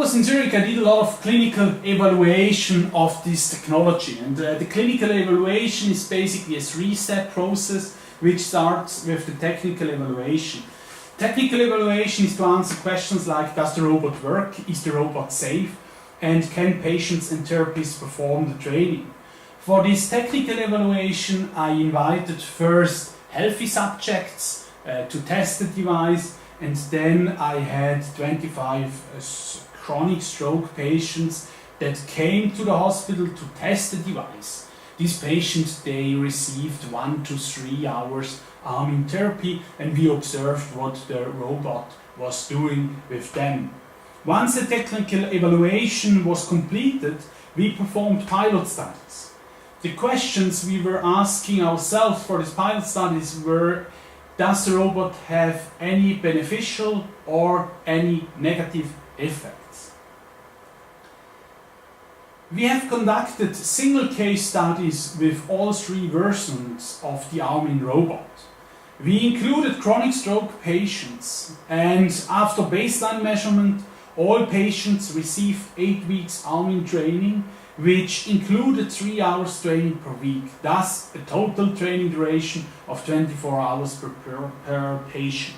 was in Zurich, I did a lot of clinical evaluation of this technology. And the clinical evaluation is basically a three-step process which starts with the technical evaluation. Technical evaluation is to answer questions like, does the robot work? Is the robot safe? And can patients and therapists perform the training? For this technical evaluation, I invited first healthy subjects to test the device, and then I had 25 chronic stroke patients that came to the hospital to test the device. These patients, they received 1 to 3 hours arming therapy, and we observed what the robot was doing with them. Once the technical evaluation was completed, we performed pilot studies. The questions we were asking ourselves for these pilot studies were, does the robot have any beneficial or any negative effects? We have conducted single case studies with all 3 versions of the arming robot. We included chronic stroke patients, and after baseline measurement, all patients received 8 weeks arming training, which included 3 hours training per week, thus a total training duration of 24 hours per patient.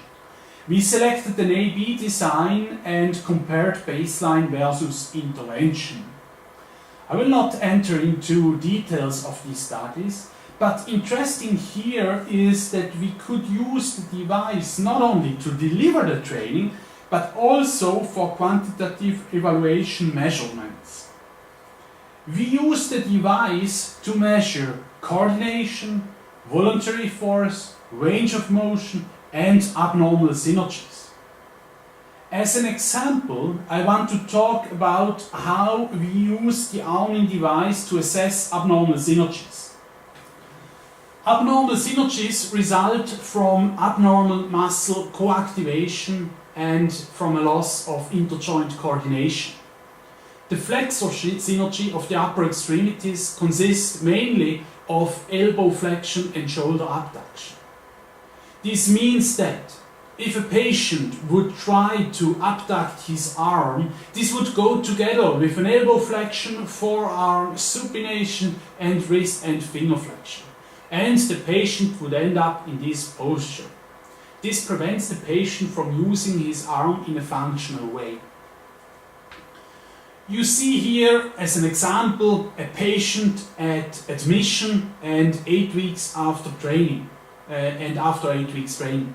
We selected an A/B design and compared baseline versus intervention. I will not enter into details of these studies, but interesting here is that we could use the device not only to deliver the training, but also for quantitative evaluation measurements. We use the device to measure coordination, voluntary force, range of motion, and abnormal synergies. As an example, I want to talk about how we use the arming device to assess abnormal synergies. Abnormal synergies result from abnormal muscle coactivation and from a loss of interjoint coordination. The flexor synergy of the upper extremities consists mainly of elbow flexion and shoulder abduction. This means that if a patient would try to abduct his arm, this would go together with an elbow flexion, forearm supination, and wrist and finger flexion. And the patient would end up in this posture. This prevents the patient from using his arm in a functional way. You see here as an example a patient at admission and 8 weeks after training, after 8 weeks training.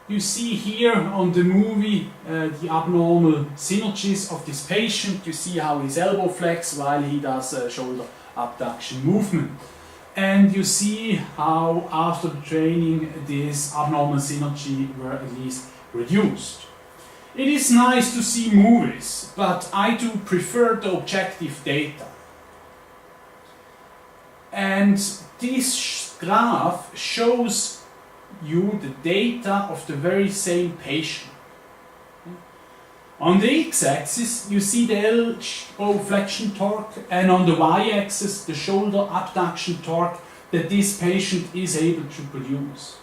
You see here on the movie the abnormal synergies of this patient. You see how his elbow flex while he does a shoulder abduction movement. And you see how after the training this abnormal synergy were at least reduced. It is nice to see movies, but I do prefer the objective data. And this graph shows you the data of the very same patient. On the x-axis you see the elbow flexion torque, and on the y-axis the shoulder abduction torque that this patient is able to produce.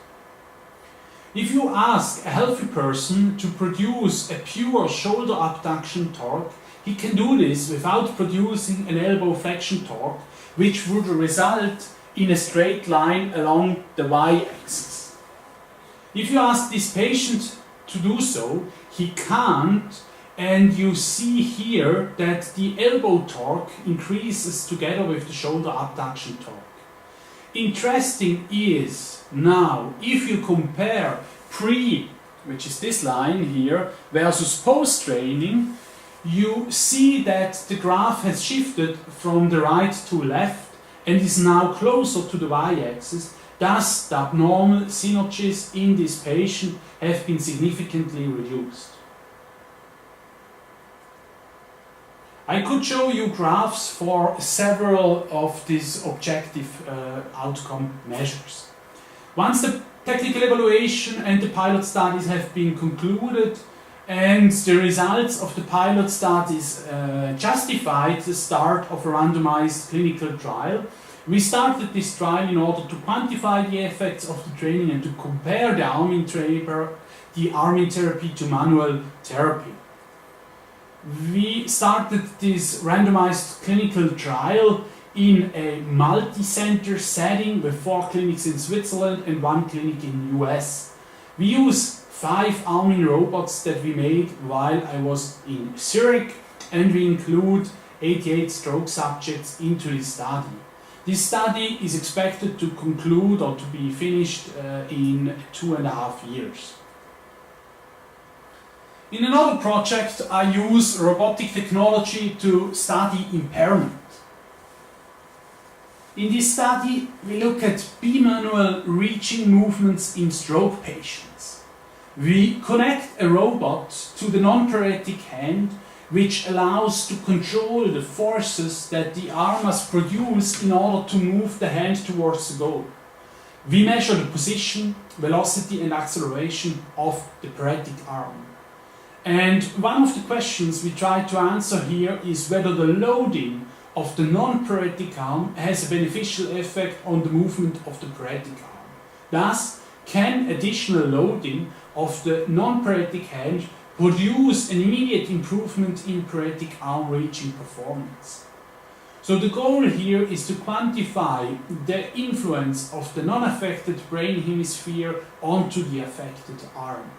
If you ask a healthy person to produce a pure shoulder abduction torque, he can do this without producing an elbow flexion torque, which would result in a straight line along the y-axis. If you ask this patient to do so, he can't, and you see here that the elbow torque increases together with the shoulder abduction torque. Interesting is now, if you compare pre, which is this line here, versus post-training, you see that the graph has shifted from the right to left and is now closer to the y-axis. Thus, the abnormal synergies in this patient have been significantly reduced. I could show you graphs for several of these objective outcome measures. Once the technical evaluation and the pilot studies have been concluded and the results of the pilot studies justified the start of a randomized clinical trial, we started this trial in order to quantify the effects of the training and to compare the arming therapy to manual therapy. we started this randomized clinical trial in a multi-center setting with 4 clinics in Switzerland and 1 clinic in US. We use 5 arming robots that we made while I was in Zurich, and we include 88 stroke subjects into this study. This study is expected to conclude or to be finished in 2.5 years. In another project, I use robotic technology to study impairment. In this study, we look at bimanual reaching movements in stroke patients. We connect a robot to the non-paretic hand, which allows to control the forces that the arm must produce in order to move the hand towards the goal. We measure the position, velocity and acceleration of the paretic arm. And one of the questions we try to answer here is whether the loading of the non-paretic arm has a beneficial effect on the movement of the paretic arm. Thus, can additional loading of the non-paretic hand produce an immediate improvement in paretic arm reaching performance? So the goal here is to quantify the influence of the non-affected brain hemisphere onto the affected arm.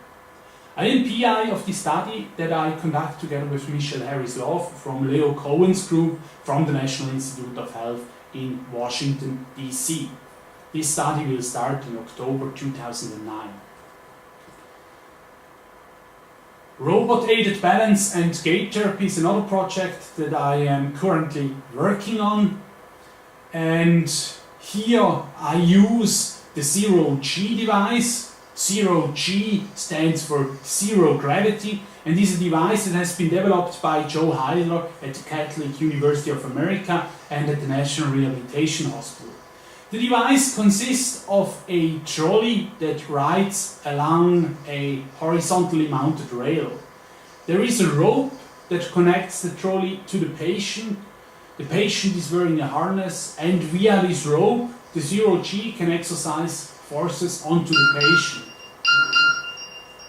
I am PI of this study that I conduct together with Michelle Harris-Love from Leo Cohen's group from the National Institute of Health in Washington, D.C. This study will start in October 2009. Robot-aided balance and gait therapy is another project that I am currently working on. And here I use the Zero-G device. Zero-G stands for zero gravity, and this is a device that has been developed by Joe Heidler at the Catholic University of America and at the National Rehabilitation Hospital. The device consists of a trolley that rides along a horizontally mounted rail. There is a rope that connects the trolley to the patient. The patient is wearing a harness, and via this rope, the Zero-G can exercise forces onto the patient.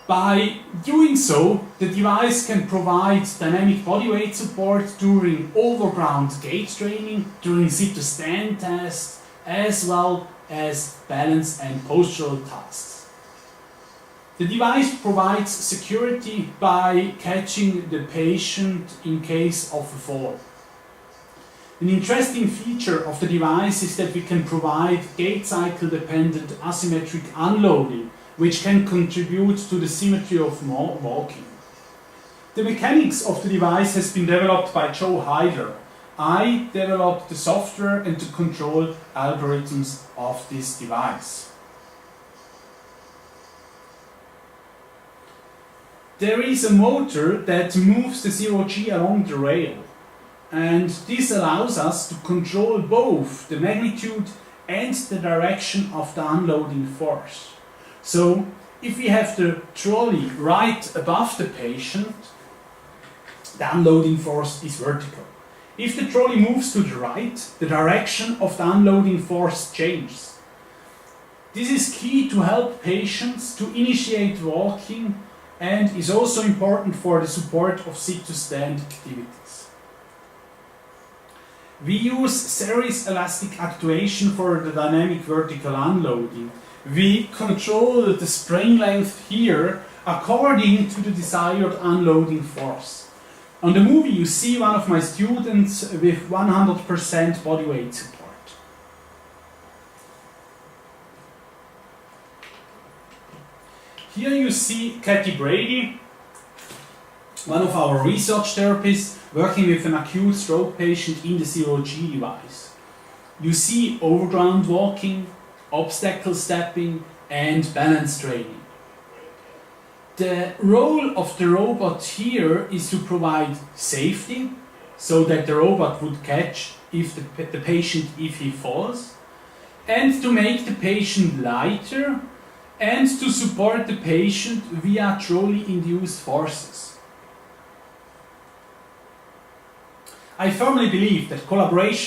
By doing so, the device can provide dynamic body weight support during overground gait training, during sit-to-stand tests, as well as balance and postural tasks. The device provides security by catching the patient in case of a fall. An interesting feature of the device is that we can provide gait cycle dependent asymmetric unloading, which can contribute to the symmetry of walking. The mechanics of the device has been developed by Joe Heidler. I developed the software and the control algorithms of this device. There is a motor that moves the Zero-G along the rail, and this allows us to control both the magnitude and the direction of the unloading force. So, if we have the trolley right above the patient, the unloading force is vertical. If the trolley moves to the right, the direction of the unloading force changes. This is key to help patients to initiate walking and is also important for the support of sit-to-stand activities. We use series elastic actuation for the dynamic vertical unloading. We control the spring length here according to the desired unloading force. On the movie you see one of my students with 100% body weight support. Here you see Kathy Brady, one of our research therapists working with an acute stroke patient in the Zero-G device. You see overground walking, obstacle stepping and balance training. The role of the robot here is to provide safety, so that the robot would catch the patient if he falls, and to make the patient lighter, and to support the patient via trolley-induced forces. I firmly believe that collaboration